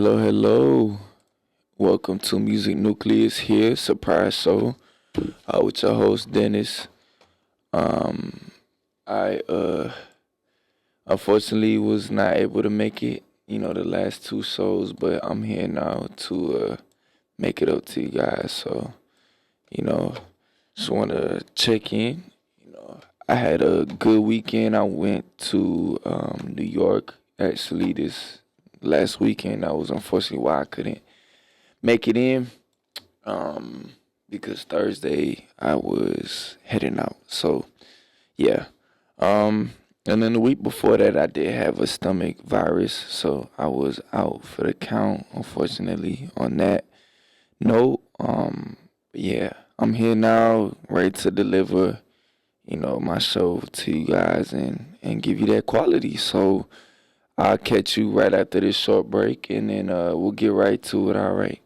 Hello, hello. Welcome to Music Nucleus here, surprise show. With your host Dennis. Um, I unfortunately was not able to make it, the last two shows, but I'm here now to make it up to you guys. So, you know, just wanna check in. I had a good weekend. I went to New York actually this last weekend. That was unfortunately why I couldn't make it in. Because Thursday I was heading out. So yeah. Um, and then the week before that I did have a stomach virus, so I was out for the count. Unfortunately, on that note, yeah, I'm here now, ready to deliver, my show to you guys and give you that quality. So I'll catch you right after this short break, and then we'll get right to it. All right.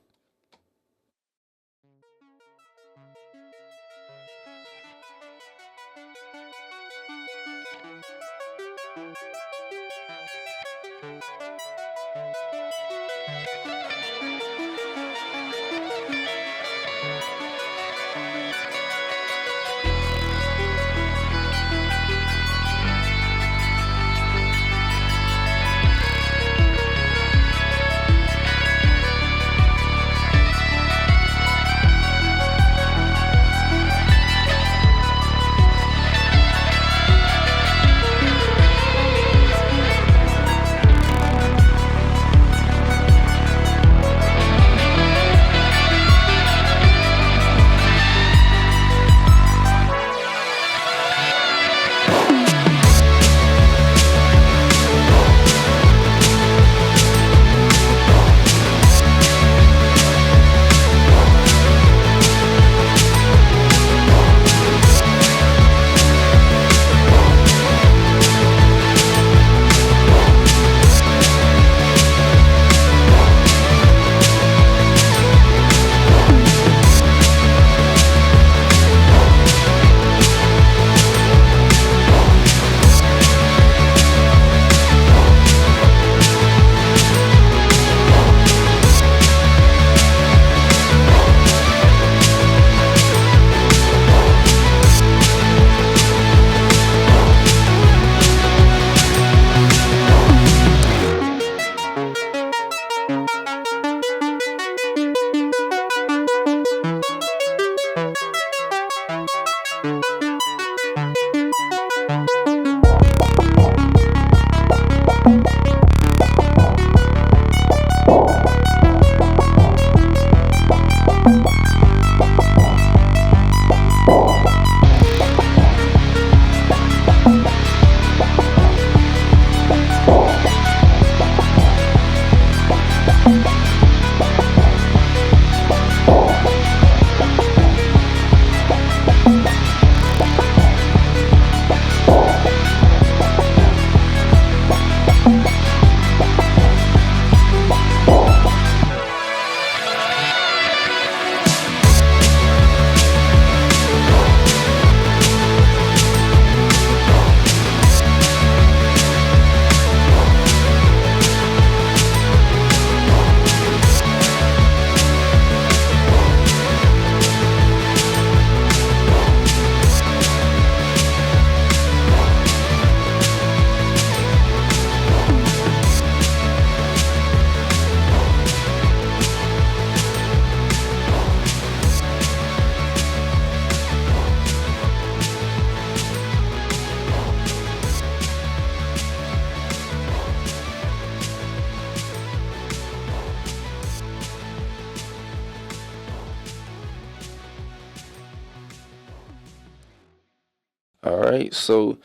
All right. So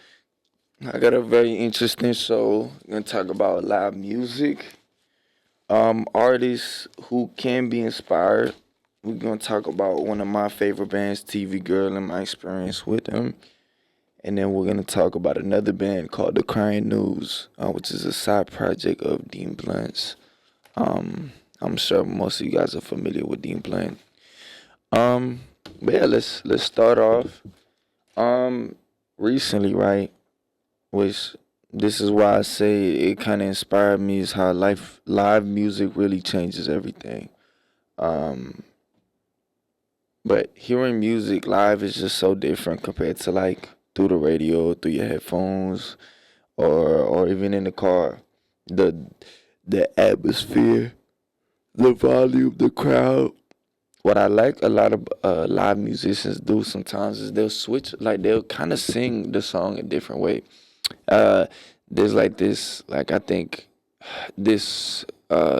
I got a very interesting show. We're gonna talk about live music, artists who can be inspired. We're gonna talk about one of my favorite bands, TV Girl, and my experience with them. And then we're gonna talk about another band called The Crying News, which is a side project of Dean Blunt's. I'm sure most of you guys are familiar with Dean Blunt. Um, but yeah, let's start off. Um, Recently, right, which this is why I say it kind of inspired me is how live music really changes everything. Um, but hearing music live is just so different compared to like through the radio, through your headphones, or even in the car. The the atmosphere, the volume, the crowd. What I like a lot of live musicians do sometimes is they'll switch, like they'll kind of sing the song a different way. Uh, there's like this, like I think this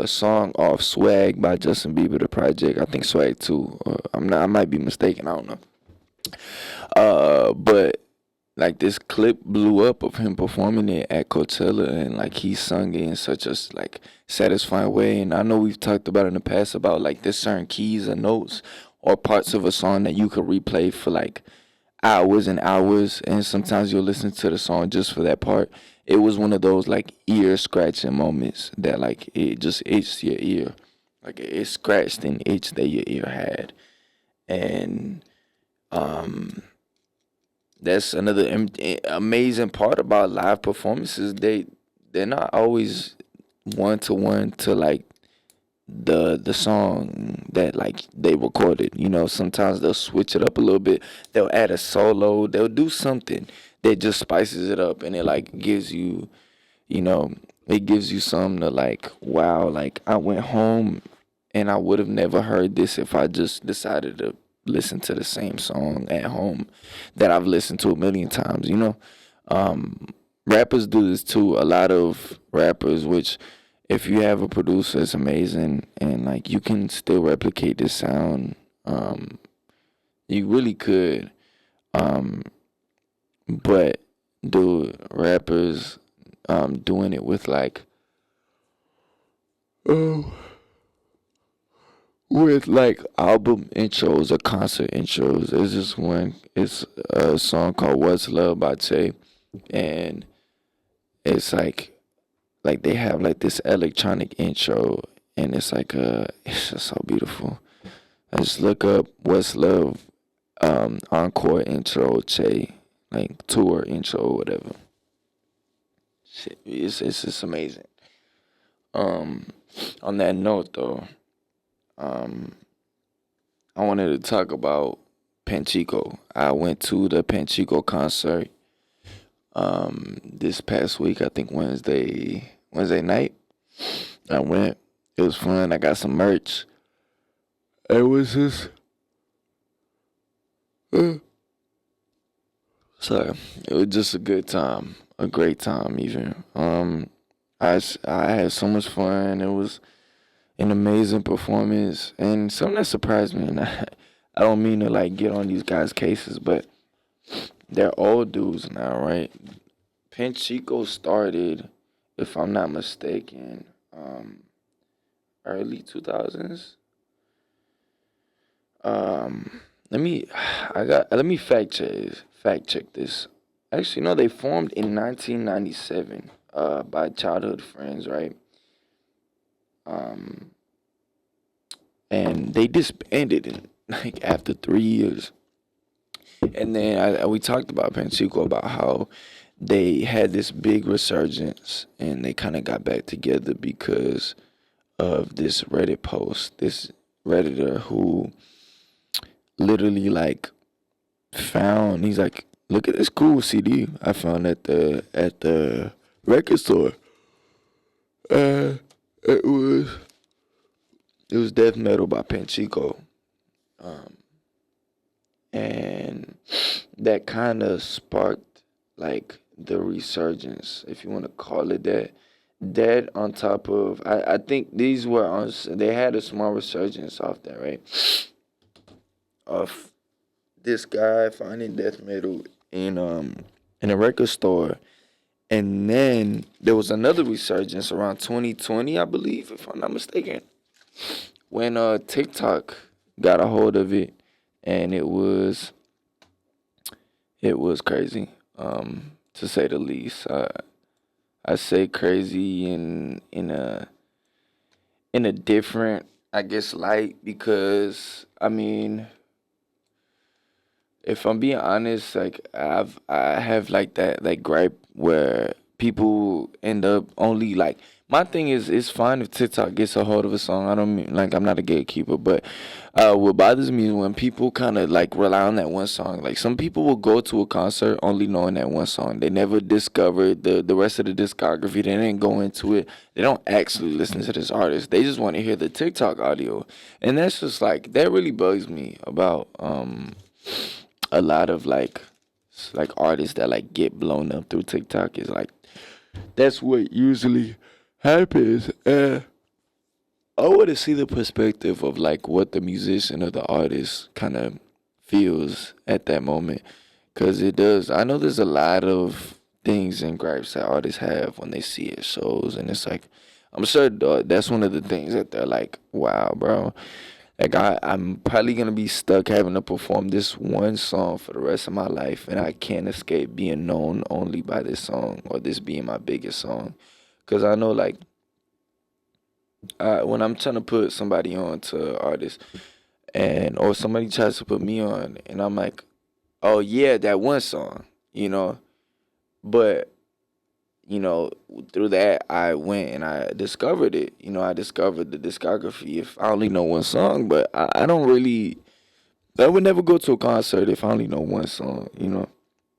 song off Swag by Justin Bieber, the project. I think Swag too. I'm not. I might be mistaken. I don't know. But like this clip blew up of him performing it at Coachella, and like he sung it in such a like satisfying way. And I know we've talked about in the past about like there's certain keys and notes or parts of a song that you could replay for like hours and hours, and sometimes you'll listen to the song just for that part. It was one of those like ear scratching moments that like it just itched your ear, like it scratched and itched that your ear had, and um that's another amazing part about live performances. They're not always one to one to like the song that like they recorded. You know, sometimes they'll switch it up a little bit. They'll add a solo. They'll do something that just spices it up, and it like gives you, you know, it gives you something to like, wow, like I went home and I would have never heard this if I just decided to listen to the same song at home that I've listened to a million times, you know? Um, Rappers do this too. A lot of rappers, which if you have a producer, it's amazing, and like you can still replicate this sound. You really could. Um, but do rappers doing it with like oh with like album intros or concert intros. There's this one. It's a song called "What's Love" by Tay, and it's like they have like this electronic intro, and it's like it's just so beautiful. I just look up "What's Love" encore intro Che, like tour intro or whatever. Shit, it's just amazing. Um, on that note though, um, I wanted to talk about Panchico. I went to the Panchico concert this past week. I think Wednesday night. I went. It was fun. I got some merch. It was just uh, sorry. It was just a good time, a great time even. I had so much fun. It was an amazing performance, and something that surprised me. And I don't mean to like get on these guys' cases, but they're old dudes now, right? Penchico started, if I'm not mistaken, early 2000s. Um, let me fact check this. Actually, no, they formed in 1997, by childhood friends, right? Um, and they disbanded in, like after 3 years. And then we talked about Panchico about how they had this big resurgence, and they kind of got back together because of this Reddit post. This redditor who literally like found, he's like, look at this cool CD I found at the record store. Uh, it was it was death metal by Panchico, um, and that kind of sparked like the resurgence, if you want to call it that. That on top of, I think these were on. They had a small resurgence off that, right? Of this guy finding death metal in a record store, and then there was another resurgence around 2020, I believe, if I'm not mistaken, when TikTok got a hold of it, and it was crazy, to say the least. I say crazy in a different, I guess, light, because I mean, if I'm being honest, like I have like that like gripe where people end up only like my thing is it's fine if TikTok gets a hold of a song. I don't mean like I'm not a gatekeeper, but what bothers me is when people kind of like rely on that one song. Like some people will go to a concert only knowing that one song. They never discovered the rest of the discography. They didn't go into it. They don't actually listen to this artist. They just want to hear the TikTok audio, and that's just like that really bugs me about a lot of like artists that like get blown up through TikTok is like that's what usually happens. And I want to see the perspective of like what the musician or the artist kind of feels at that moment, because it does. I know there's a lot of things and gripes that artists have when they see it shows, and it's like I'm sure that's one of the things that they're like, wow, bro. Like I'm probably gonna be stuck having to perform this one song for the rest of my life, and I can't escape being known only by this song or this being my biggest song. Cause I know like when I'm trying to put somebody on to an artist, and or somebody tries to put me on, and I'm like, oh yeah, that one song, you know, but you know, through that I went and I discovered it. You know, I discovered the discography. If I only know one song, but I don't really. I would never go to a concert if I only know one song. You know,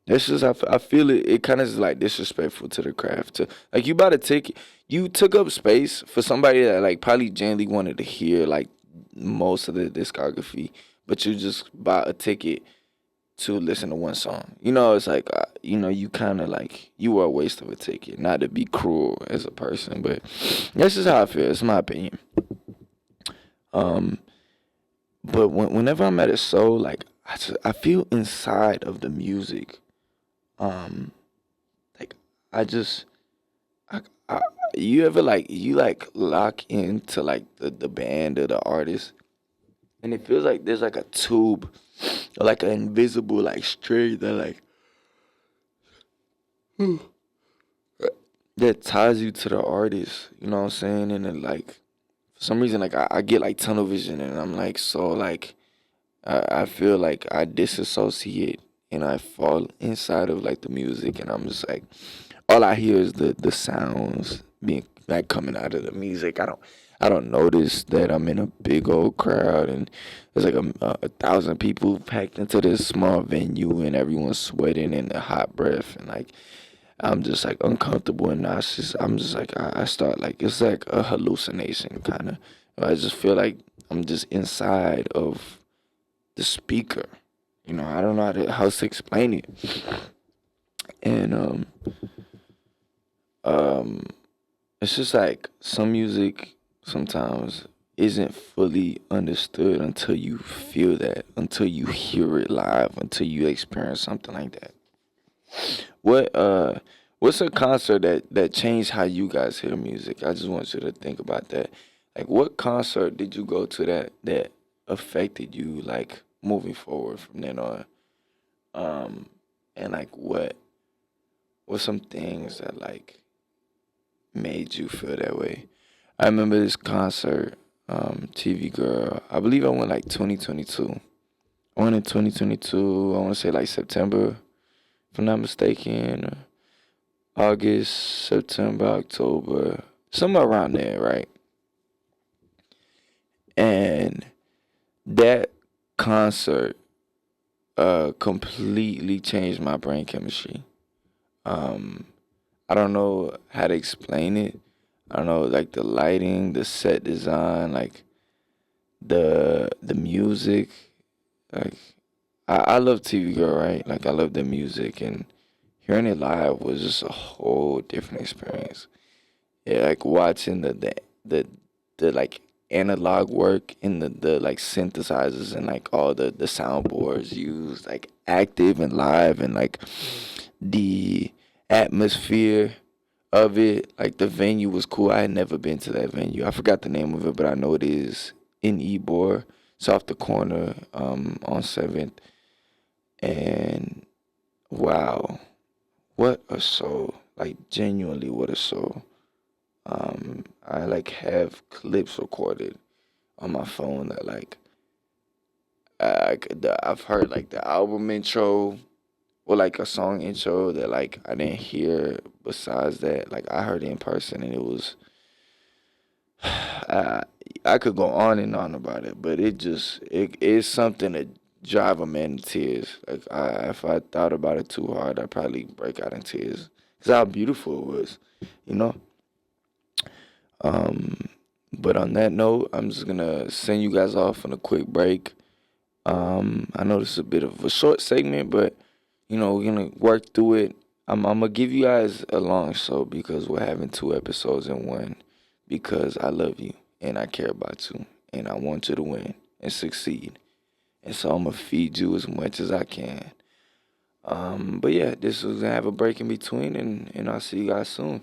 that's just I feel it. It kind of is like disrespectful to the craft. To like you bought a ticket, you took up space for somebody that like probably genuinely wanted to hear like most of the discography, but you just bought a ticket to listen to one song. You know, it's like you know, you kind of like you were a waste of a ticket. Not to be cruel as a person, but that's just how I feel. It's my opinion. Um, but whenever I'm at a show, like I feel inside of the music. Um, like I just I, I you ever like you like lock into like the band or the artist, and it feels like there's like a tube, or like an invisible like string that like that ties you to the artist. You know what I'm saying? And then like for some reason like I get like tunnel vision, and I'm like so like I feel like I disassociate and I fall inside of like the music, and I'm just like all I hear is the sounds being like coming out of the music. I don't notice that I'm in a big old crowd, and there's like a thousand people packed into this small venue, and everyone's sweating in the hot breath, and like I'm just like uncomfortable and nauseous. I'm just like I start like it's like a hallucination kind of. I just feel like I'm just inside of the speaker. You know, I don't know how to explain it. And um, it's just like some music sometimes isn't fully understood until you feel that, until you hear it live, until you experience something like that. What what's a concert that changed how you guys hear music? I just want you to think about that. Like what concert did you go to that affected you like moving forward from then on? Um and like what some things that like made you feel that way? I remember this concert, TV Girl. I believe I went like 2022. I went in 2022. I want to say like September, if I'm not mistaken. August, September, October, somewhere around there, right? And that concert completely changed my brain chemistry. Um, I don't know how to explain it. I don't know, like the lighting, the set design, like the music. Like I love TV Girl, right? Like I love the music, and hearing it live was just a whole different experience. Yeah, like watching the the like analog work in the like synthesizers and like all the soundboards used like active and live, and like the atmosphere of it. Like the venue was cool. I had never been to that venue. I forgot the name of it, but I know it is in Ybor. It's off the corner on 7th. And wow, what a show. Like genuinely what a show. I like have clips recorded on my phone that like I've heard like the album intro, or like a song intro that like I didn't hear besides that. Like I heard it in person and it was I I could go on and on about it, but it is something to drive a man to tears. Like if I thought about it too hard, I'd probably break out in tears. Cause how beautiful it was, you know. Um, but on that note, I'm just gonna send you guys off on a quick break. I know this is a bit of a short segment, but we're gonna work through it. I'm gonna give you guys a long show because we're having two episodes in one. Because I love you and I care about you and I want you to win and succeed. And so I'm gonna feed you as much as I can. But yeah, this was gonna have a break in between, and I'll see you guys soon.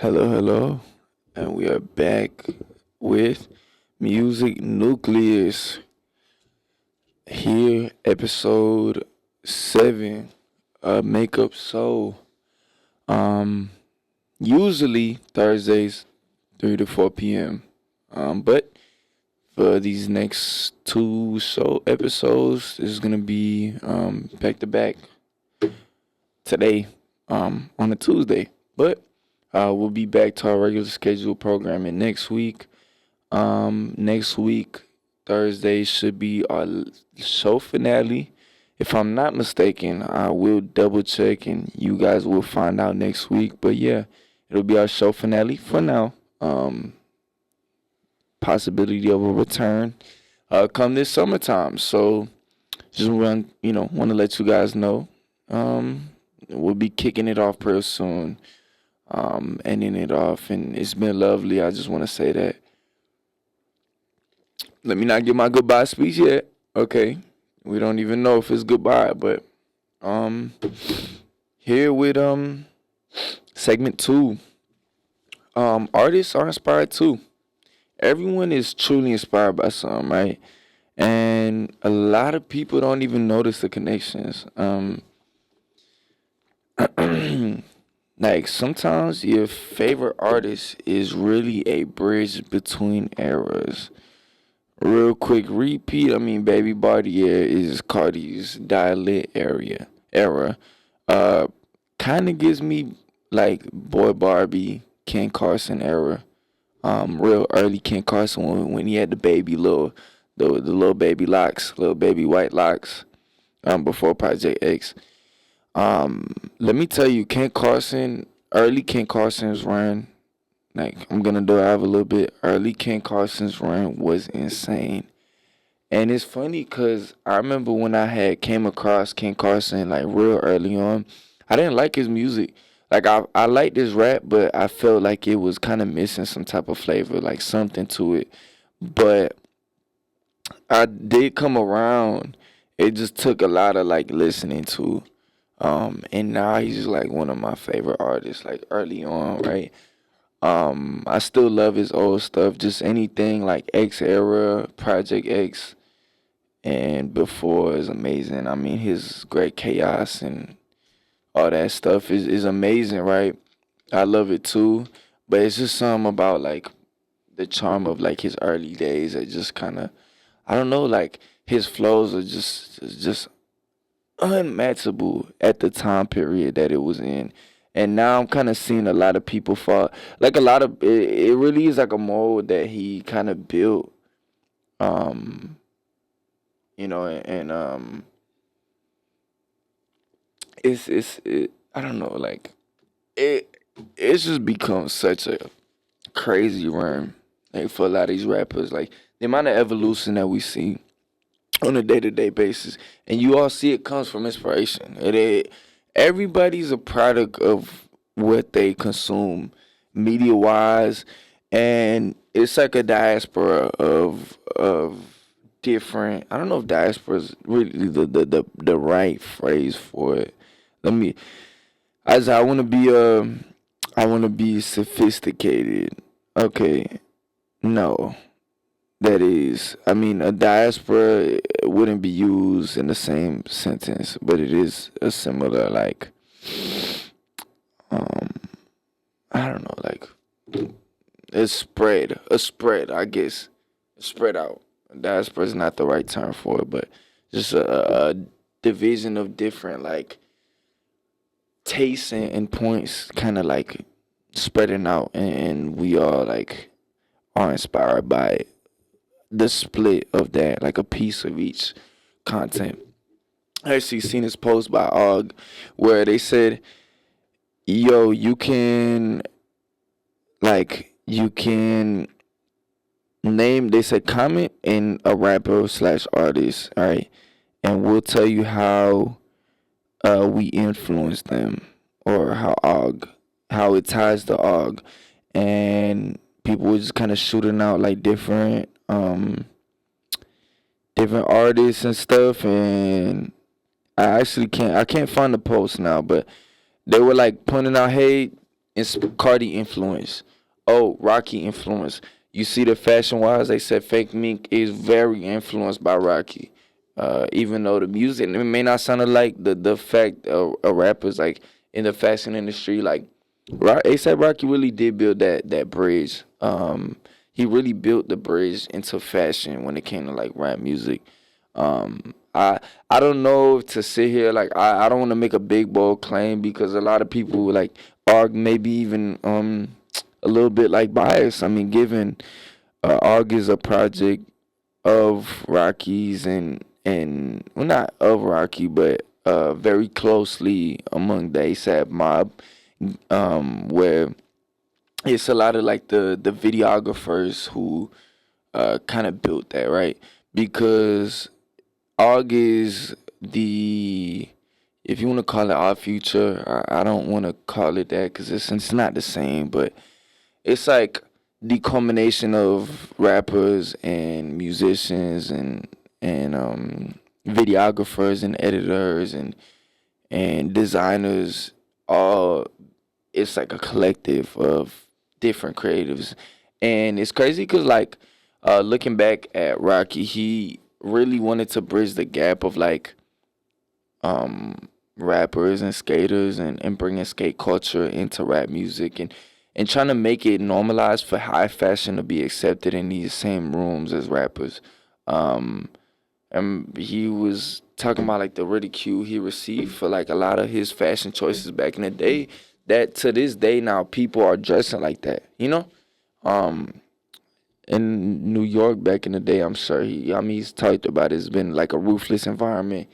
Hello, hello, and we are back with Music Nucleus. Here, episode 7, Makeup Soul. Um, Usually Thursdays, 3 to 4 p.m. But for these next two episodes, this is gonna be back to back today, on a Tuesday. But we'll be back to our regular scheduled programming next week. Next week, Thursday should be our show finale. If I'm not mistaken, I will double check and you guys will find out next week. But yeah, it'll be our show finale for now. Possibility of a return come this summertime. So just want to let you guys know. We'll be kicking it off real soon. Ending it off, and it's been lovely. I just want to say that. Let me not give my goodbye speech yet. Okay, we don't even know if it's goodbye, but um, here with segment 2. Artists are inspired too. Everyone is truly inspired by something, right? And a lot of people don't even notice the connections. Like sometimes your favorite artist is really a bridge between eras. Real quick repeat. I mean, Baby Bartier is Cardi's dialect era. Uh, Kind of gives me like Boy Barbie, Ken Carson era. Real early Ken Carson when he had the baby the little baby locks, little baby white locks. Before Project X. Let me tell you, early Ken Carson's run, like I'm gonna dive a little bit. Early Ken Carson's run was insane, and it's funny because I remember when I had came across Ken Carson like real early on, I didn't like his music. Like I liked his rap, but I felt like it was kind of missing some type of flavor, like something to it. But I did come around. It just took a lot of like listening to. And now he's like one of my favorite artists, like early on, right? I still love his old stuff, just anything like X era, Project X, and before is amazing. I mean, his Great Chaos and all that stuff is amazing, right? I love it too, but it's just something about like the charm of like his early days that just kind of, I don't know, like his flows are just unmatchable at the time period that it was in. And now I'm kind of seeing a lot of people fall. Like a lot of it really is like a mold that he kind of built. Um, and I don't know, like it it's just become such a crazy run. Like for a lot of these rappers, like the amount of evolution that we see on a day to day basis, and you all see it comes from inspiration. Everybody's a product of what they consume, media wise, and it's like a diaspora of different. I don't know if diaspora is really the right phrase for it. Let me. As I want to be sophisticated. Okay, no. That is, I mean, a diaspora wouldn't be used in the same sentence, but it is a similar, like, um, I don't know, like, a spread, I guess, spread out. Diaspora is not the right term for it, but just a division of different, like, tastes and points, kind of like spreading out, and we all, like, are inspired by the split of that, like a piece of each content. I actually seen this post by Og where they said, "Yo, you can name." They said, "Comment in a rapper slash artist, all right, and we'll tell you how we influence them or how it ties to Og." And people were just kind of shooting out like different artists and stuff, and I can't find the post now, but they were like pointing out, hey, Cardi influence. Oh, Rocky influence. You see the fashion wise, they said Fake Mink is very influenced by Rocky. Even though the music it may not sound like the fact of rappers like in the fashion industry, like ASAP Rocky really did build that bridge. He really built the bridge into fashion when it came to like rap music. I don't know if to sit here like I don't want to make a big bold claim because a lot of people like are maybe even a little bit like biased. I mean, given ARG is a project of Rockies and well not of Rocky but very closely among the ASAP mob, where it's a lot of like the videographers who kind of built that, right? Because ARG is the, if you want to call it our future, I don't want to call it that because it's not the same, but it's like the culmination of rappers and musicians and videographers and editors and designers. All it's like a collective of different creatives, and it's crazy because like looking back at Rocky, he really wanted to bridge the gap of like rappers and skaters and bringing skate culture into rap music and trying to make it normalized for high fashion to be accepted in these same rooms as rappers. Um, and he was talking about like the ridicule he received for like a lot of his fashion choices back in the day. That to this day now people are dressing like that, you know. Um, in New York back in the day, I'm sure he's talked about it's been like a ruthless environment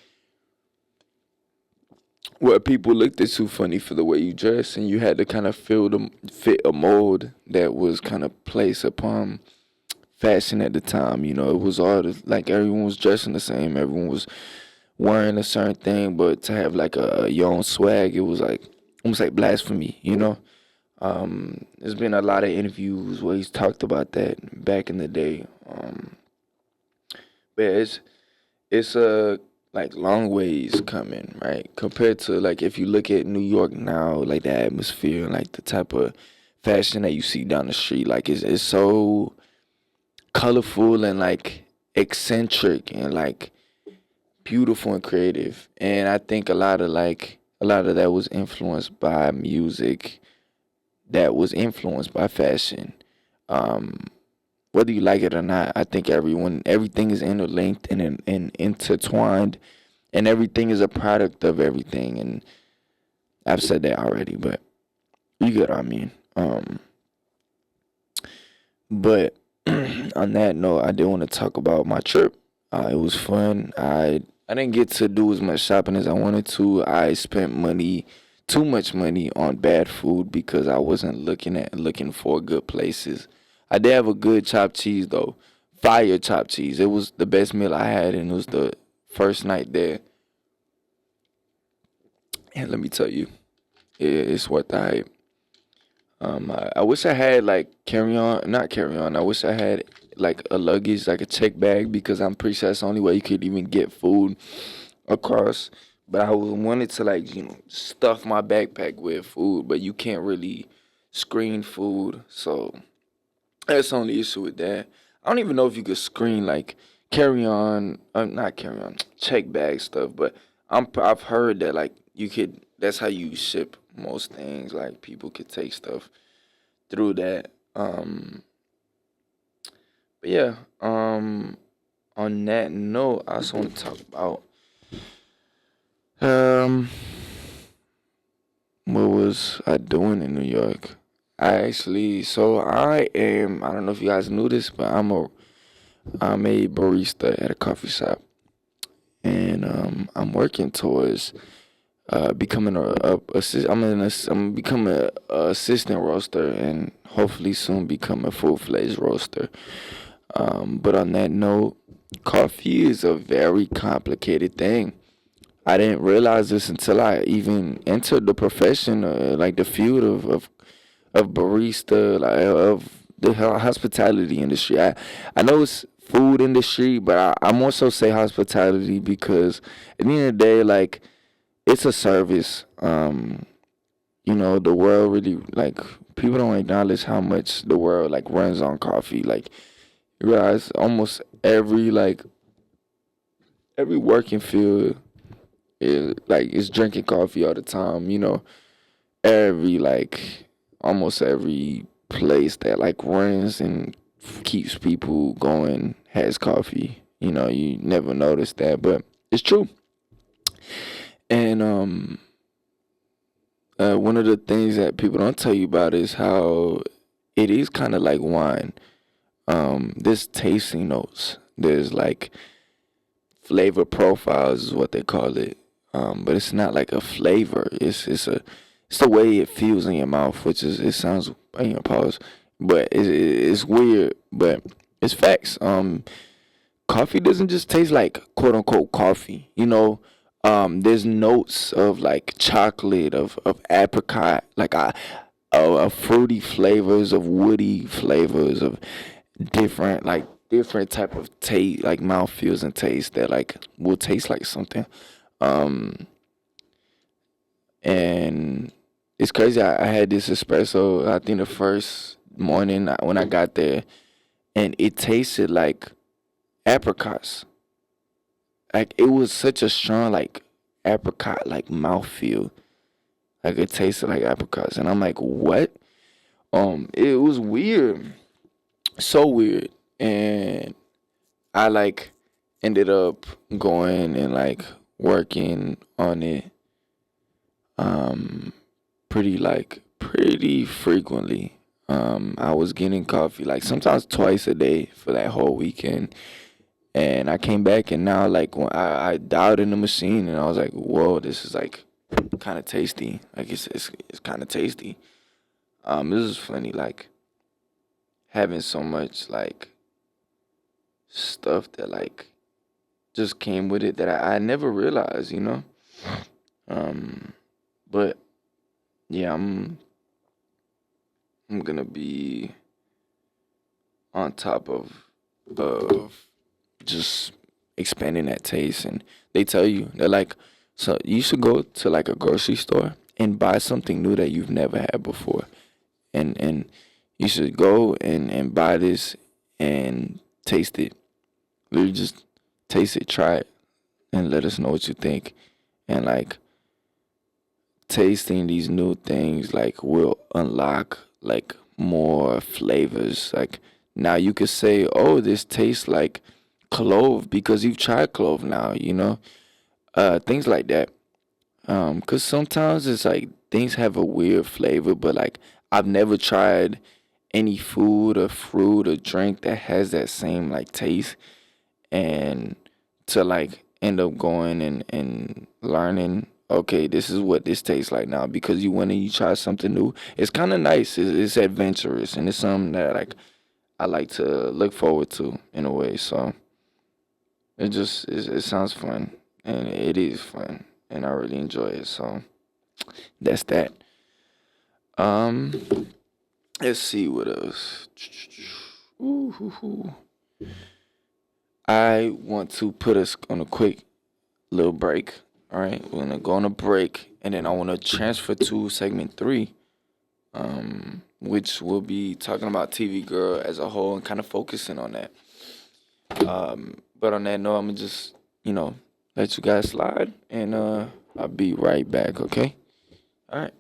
where people looked at you funny for the way you dress, and you had to kind of fit a mold that was kind of placed upon fashion at the time. You know, it was all like everyone was dressing the same, everyone was wearing a certain thing, but to have like a your own swag, it was like almost like blasphemy. You know, there's been a lot of interviews where he's talked about that back in the day. But it's a like long ways coming, right? Compared to like if you look at New York now, like the atmosphere and like the type of fashion that you see down the street, like it's so colorful and like eccentric and like beautiful and creative. And I think a lot of that was influenced by music that was influenced by fashion. Um, whether you like it or not, I think everything is interlinked and intertwined, and everything is a product of everything. And I've said that already, but you get what I mean. But on that note, I did want to talk about my trip. It was fun. I didn't get to do as much shopping as I wanted to. I spent too much money on bad food because I wasn't looking for good places. I did have a good chopped cheese though, fire chopped cheese. It was the best meal I had, and it was the first night there. And let me tell you, it's worth the hype. I wish I had like not carry on. I wish I had like a luggage, like a check bag, because I'm pretty sure that's the only way you could even get food across. But I wanted to like stuff my backpack with food, but you can't really screen food, so that's the only issue with that. I don't even know if you could screen like carry on, not carry on, check bag stuff, but I've heard that like you could. That's how you ship most things. Like people could take stuff through that. But yeah. On that note, I also want to talk about um what was I doing in New York. I don't know if you guys knew this, but I'm a barista at a coffee shop, and I'm working towards becoming I'm becoming a assistant roaster and hopefully soon become a full fledged roaster. But on that note, coffee is a very complicated thing. I didn't realize this until I even entered the profession, like the field of barista, like of the hospitality industry. I know it's food industry, but I more so say hospitality because at the end of the day, like it's a service. the world really like people don't acknowledge how much the world like runs on coffee. Like you realize almost every working field is drinking coffee all the time. Every almost every place that like runs and keeps people going has coffee. You never notice that, but it's true. And one of the things that people don't tell you about is how it is kind of like wine. There's tasting notes. There's like flavor profiles is what they call it. But it's not like a flavor. It's the way it feels in your mouth, which is it sounds pause, but it's weird, but it's facts. Coffee doesn't just taste like quote unquote coffee. There's notes of like chocolate, of apricot, of fruity flavors, of woody flavors, of different type of taste, like mouth feels and taste that like will taste like something. Um, and it's crazy. I had this espresso. I think the first morning when I got there, and it tasted like apricots. Like it was such a strong like apricot like mouthfeel. Like it tasted like apricots, and I'm like, what? It was weird, so weird, and I like ended up going and like working on it, um, pretty frequently. I was getting coffee like sometimes twice a day for that whole weekend. And I came back and now like when I dialed in the machine and I was like, whoa, this is like kind of tasty. Like it's kind of tasty. This is funny, like having so much like stuff that like just came with it that I never realized. Um, but yeah, I'm gonna be on top of just expanding that taste. And they tell you they're like, so you should go to like a grocery store and buy something new that you've never had before, and you should go and buy this and taste it. Literally just taste it, try it, and let us know what you think. And like tasting these new things like will unlock like more flavors. Like now you could say, oh, this tastes like clove because you've tried clove now. Things like that. Cause sometimes it's like things have a weird flavor, but like I've never tried any food or fruit or drink that has that same like taste. And to like end up going and learning, okay, this is what this tastes like now because you went and you try something new. It's kind of nice. It's adventurous and it's something that like I like to look forward to in a way. So it sounds fun and it is fun and I really enjoy it. So that's that. Um, let's see what else. Ooh. I want to put us on a quick little break. All right, we're gonna go on a break, and then I want to transfer to segment three, which will be talking about TV Girl as a whole and kind of focusing on that. But on that note, I'm gonna just let you guys slide, and I'll be right back. Okay. All right.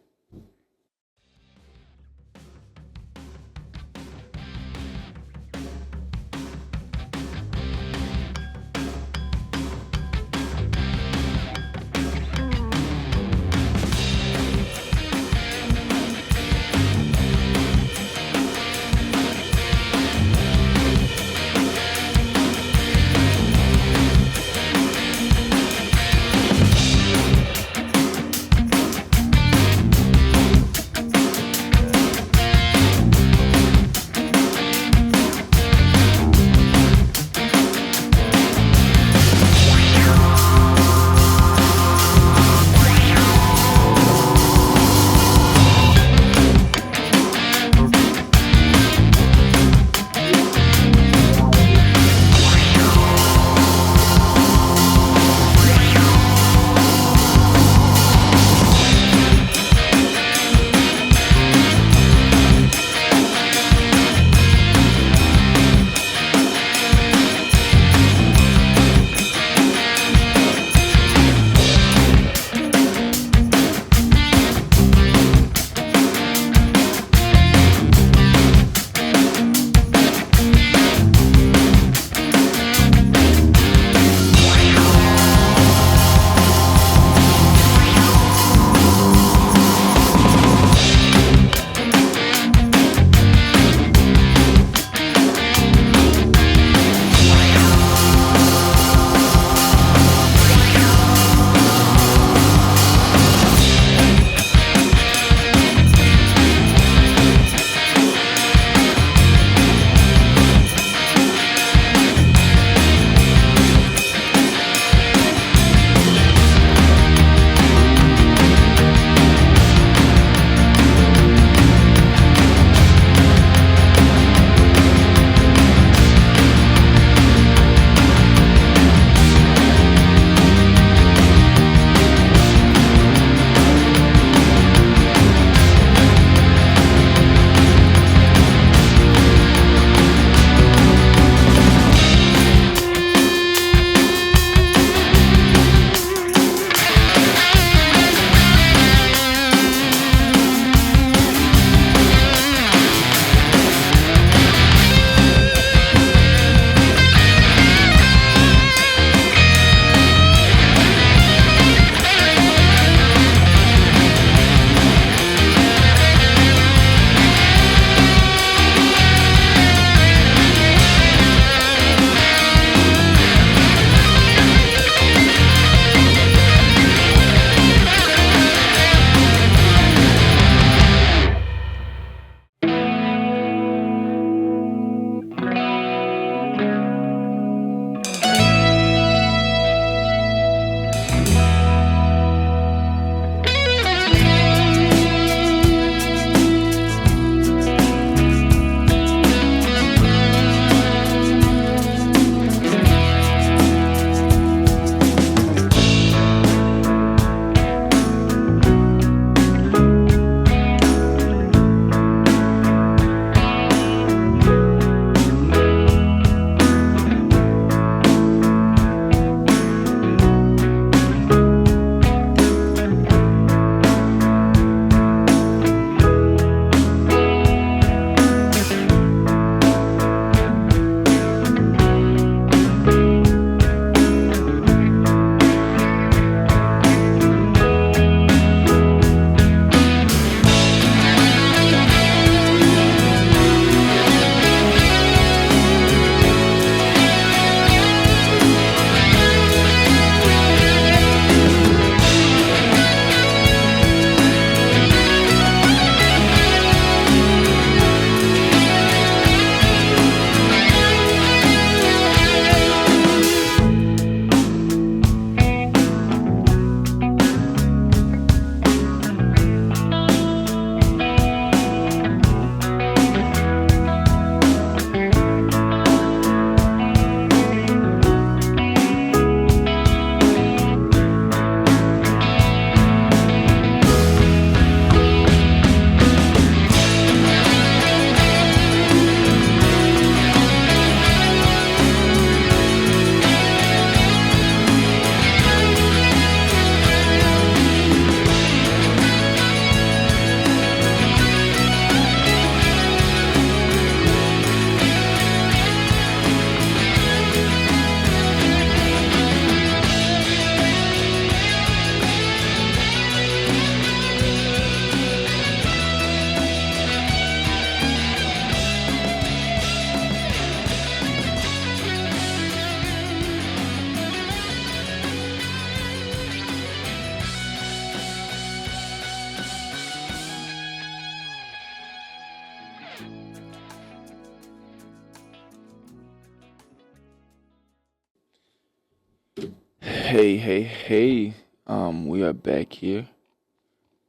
Hey, hey, hey. We are back here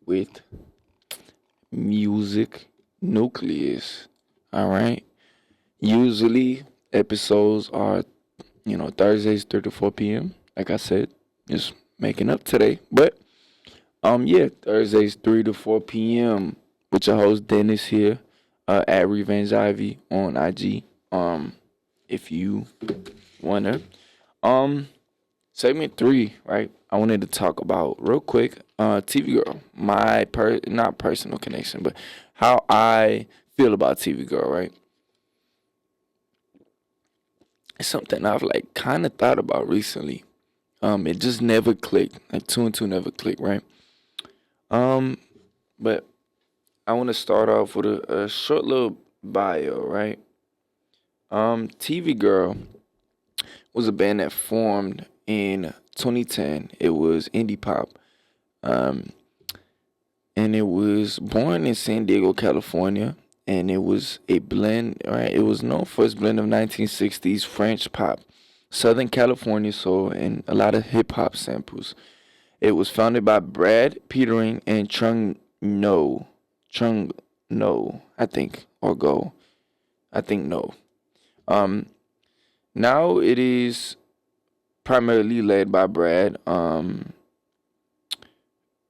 with Music Nucleus. All right. Usually episodes are, Thursdays 3 to 4 p.m. Like I said, just making up today. But yeah, Thursdays 3 to 4 p.m. with your host Dennis here, at Revenge Ivy on IG. If you wanna. Um Segment three, right? I wanted to talk about real quick, TV Girl. My not personal connection, but how I feel about TV Girl, right? It's something I've like kind of thought about recently. It just never clicked. Like two and two never clicked, right? Um, but I want to start off with a short little bio, right? TV Girl was a band that formed in 2010. It was indie pop. Um, and it was born in San Diego, California, and it was a blend. Right, it was known for its blend of 1960s French pop, Southern California soul, and a lot of hip hop samples. It was founded by Brad Petering and Chung No, I think, or Go, I think no. Um, Now it is primarily led by Brad.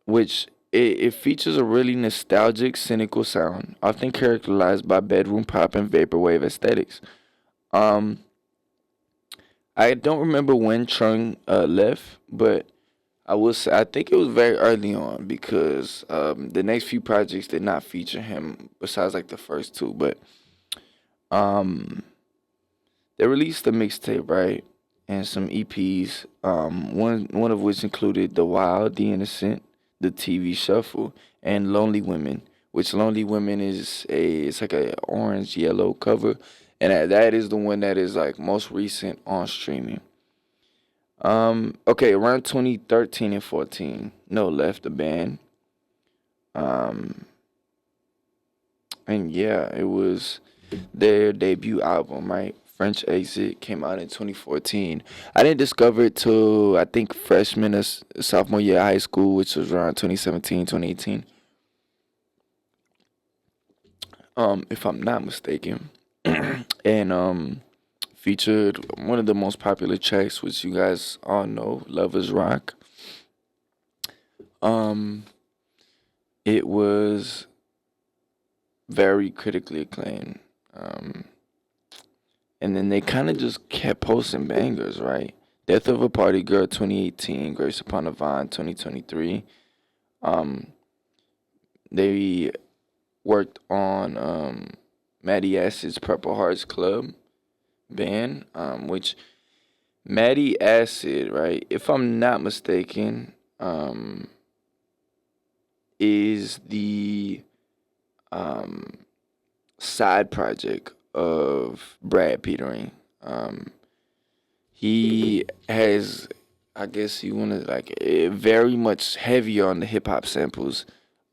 Which it features a really nostalgic, cynical sound, often characterized by bedroom pop and vaporwave aesthetics. Um, I don't remember when Chung left, but I think it was very early on because the next few projects did not feature him besides like the first two, but um, they released a mixtape, right, and some EPs. One of which included "The Wild, the Innocent," the TV Shuffle, and "Lonely Women." Which "Lonely Women" is it's like a orange yellow cover, and that is the one that is like most recent on streaming. Okay, around 2013 and 14, No left the band. Um, and yeah, it was their debut album, right? French Exit came out in 2014. I didn't discover it till I think freshman or sophomore year of high school, which was around 2017, 2018. If I'm not mistaken. And featured one of the most popular tracks, which you guys all know, Lovers Rock. Um, it was very critically acclaimed. Um, and then they kind of just kept posting bangers, right? Death of a Party Girl 2018, Grace Upon a Vine 2023. Um, they worked on Matty Acid's Purple Hearts Club band, which Matty Acid, right? If I'm not mistaken, is the um, side project of Brad Petering. Um, he has, I guess you want to like very much heavier on the hip hop samples.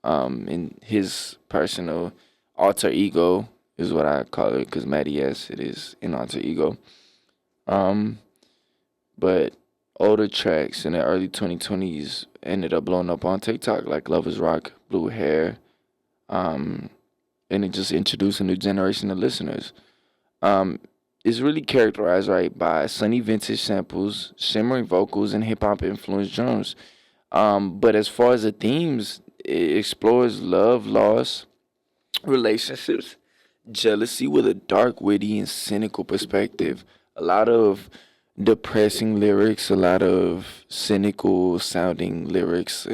In his personal alter ego is what I call it, because Matty S it is an alter ego. Um, but older tracks in the early 2020s ended up blowing up on TikTok, like Lovers Rock, Blue Hair, um, and it just introduced a new generation of listeners. Um, it's really characterized, right, by sunny vintage samples, shimmering vocals, and hip hop influenced drums. But as far as the themes, it explores love, loss, relationships, jealousy with a dark, witty, and cynical perspective. A lot of depressing lyrics, a lot of cynical sounding lyrics.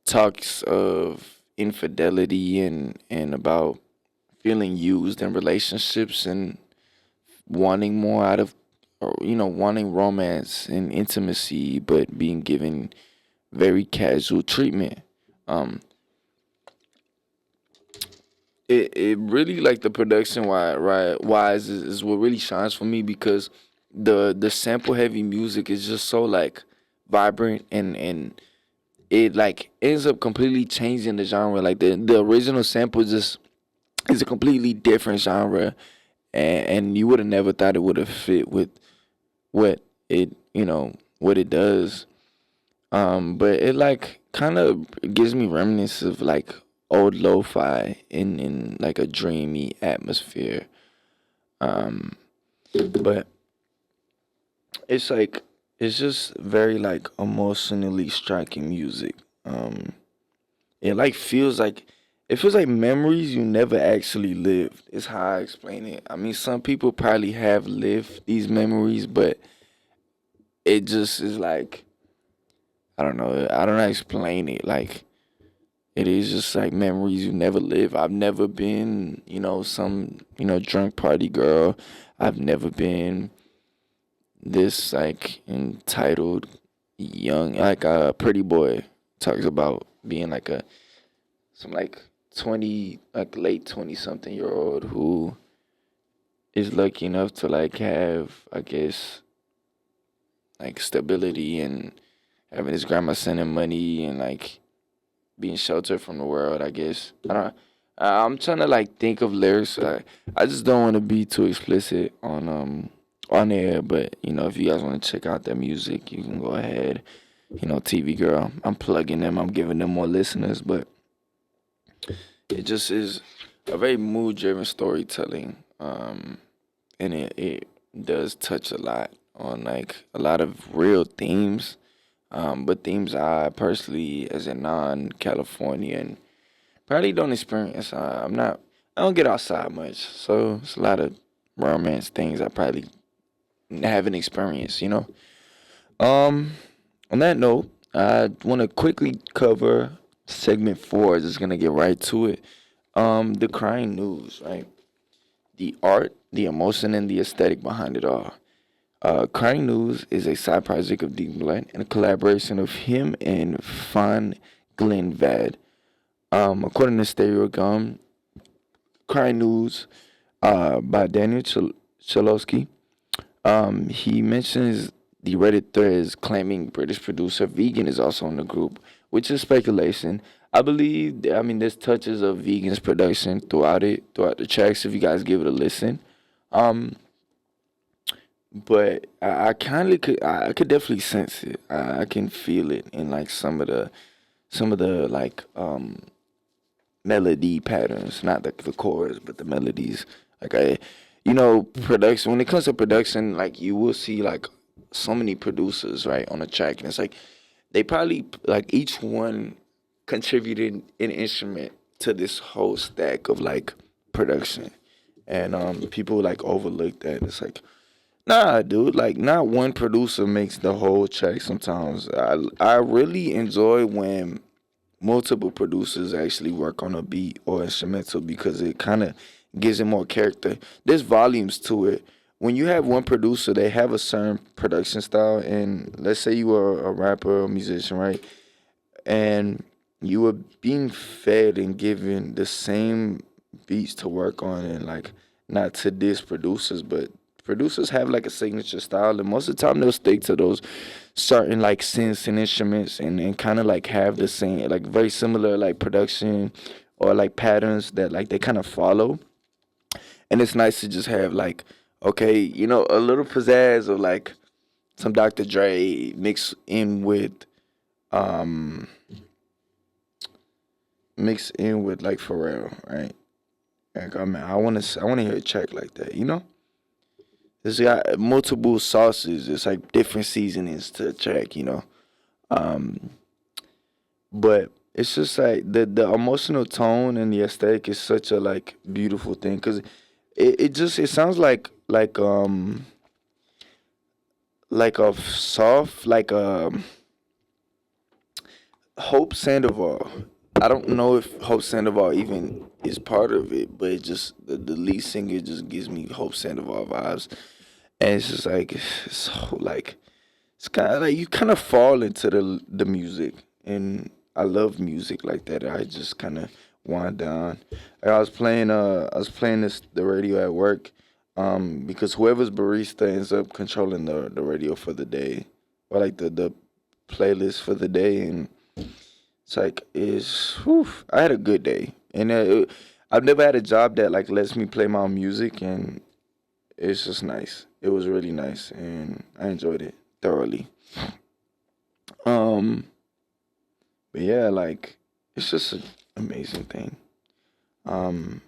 Talks of infidelity and about feeling used in relationships and wanting more out of, or wanting romance and intimacy, but being given very casual treatment. Um, it really like the production wise is what really shines for me, because the sample heavy music is just so like vibrant, and it like ends up completely changing the genre. Like the original sample just It's a completely different genre, and you would have never thought it would have fit with what what it does. But it like kind of gives me remnants of like old lo-fi in like a dreamy atmosphere. Um, but it's like it's just very like emotionally striking music. Um, it like feels like memories you never actually lived. Is how I explain it. I mean, some people probably have lived these memories, but it just is like I don't know. I don't know how to explain it. Like it is just like memories you never live. I've never been, some, drunk party girl. I've never been this like entitled young like a pretty boy talks about being like a some like 20 like late 20 something year old who is lucky enough to like have I guess like stability and having his grandma send him money and like being sheltered from the world. I guess I don't. I'm trying to like think of lyrics. I just don't want to be too explicit on air. But if you guys want to check out their music, you can go ahead. TV Girl. I'm plugging them. I'm giving them more listeners. But it just is a very mood driven storytelling. And it does touch a lot on like a lot of real themes, but themes I personally, as a non-Californian, probably don't experience. I don't get outside much, so it's a lot of romance things I probably haven't experienced. Um, on that note, I want to quickly cover segment four. Just gonna get right to it. The crying news, right? The art, the emotion, and the aesthetic behind it all. Crying News is a side project of Deep Blood and a collaboration of him and Fan Glenvad. According to Stereo Gum, Crying News by Daniel Chalosky. He mentions the Reddit threads claiming British producer Vegan is also in the group, which is speculation. I mean, there's touches of Vegan's production throughout the tracks. If you guys give it a listen, um, but I could definitely sense it. I can feel it in like some of the like melody patterns, not the chords, but the melodies. Like production. When it comes to production, like you will see like so many producers right on a track, and it's like they probably like each one contributed an instrument to this whole stack of like production, and people like overlook that. It's like nah, dude. Like, not one producer makes the whole track. Sometimes I really enjoy when multiple producers actually work on a beat or instrumental because it kind of gives it more character. There's volumes to it. When you have one producer, they have a certain production style, and let's say you are a rapper or musician, right? And you were being fed and given the same beats to work on, and like not to diss producers, but producers have like a signature style, and most of the time they'll stick to those certain like synths and instruments, and kind of like have the same like very similar like production or like patterns that like they kind of follow. And it's nice to just have like okay, a little pizzazz of like some Dr. Dre um mixed in with like Pharrell, right? Like I want to hear a track like that, It's got multiple sauces. It's like different seasonings to the track. Um, but it's just like the emotional tone and the aesthetic is such a like beautiful thing because it sounds like a soft like Hope Sandoval. I don't know if Hope Sandoval even is part of it, but it just the lead singer just gives me Hope Sandoval vibes, and it's just like it's so like it's kind of like you kind of fall into the music, and I love music like that. I just kind of wind down. Like I was playing the radio at work, because whoever's barista ends up controlling the radio for the day, or like the playlist for the day, and it's like I had a good day, and I've never had a job that like lets me play my own music, and it's just nice. It was really nice, and I enjoyed it thoroughly. Um, but yeah, like it's just an amazing thing. Um,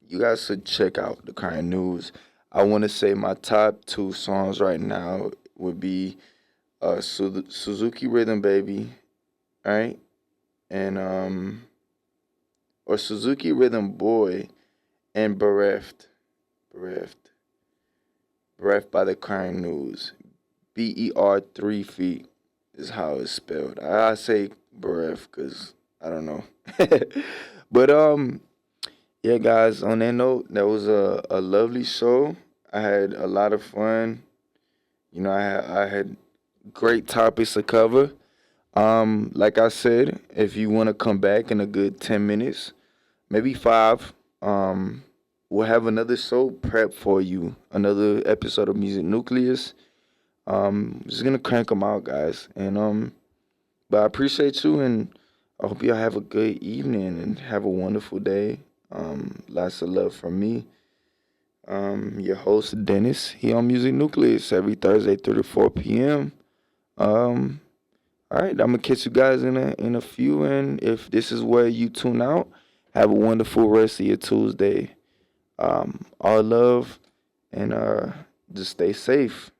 you guys should check out the current news. I want to say my top two songs right now would be Suzuki Rhythm Baby, right? And or Suzuki Rhythm Boy and Bereft, Bereft by the Current News. BER 3 feet is how it's spelled. I say Bereft because I don't know. But yeah, guys. On that note, that was a lovely show. I had a lot of fun. I had great topics to cover. Like I said, if you want to come back in a good 10 minutes, maybe five, we'll have another show prep for you. Another episode of Music Nucleus. Just gonna crank them out, guys. And but I appreciate you, and I hope y'all have a good evening and have a wonderful day. Lots of love from me. Your host Dennis. He on Music Nucleus every Thursday 3 to 4 p.m. Um, all right, I'm gonna catch you guys in a few, and if this is where you tune out, have a wonderful rest of your Tuesday. All love, and just stay safe.